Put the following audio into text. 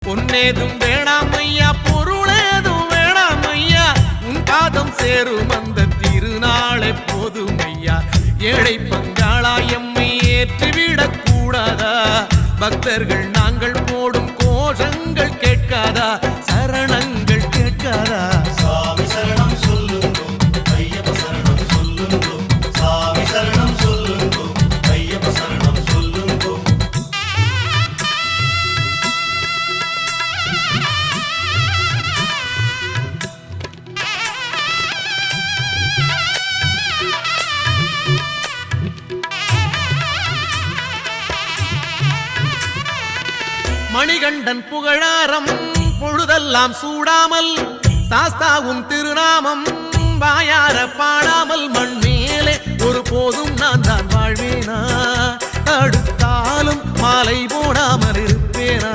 பொன்னேதும் வேணாம் ஐயா, பொருளேதும் வேணாம் ஐயா, உன் பாதம் சேரும் அந்த திருநாளை போதும் ஐயா. ஏழை பங்காளா எம்மை ஏற்றிவிடக் கூடாதா? பக்தர்கள் நாங்கள் போடும் கோஷங்கள் கேட்காதா? சரணங்கள் கேட்காதா? சாமி சரணம் சொல்லுங்கோ, ஐயப்ப சரணம் சொல்லுங்கோ. சாமி சரணம் சொல்லுங்கோ, ஐயப்ப சரணம் சொல்லுங்கோ. மணிகண்டன் புகழாரம் பொழுதெல்லாம் சூடாமல், சாஸ்தாவும் திருநாமம் வாயார பாடாமல், மண் மேலே ஒரு போதும் நான் தான் வாழ்வேனா? அடுத்தாலும் மாலை போடாமல் இருப்பேனா?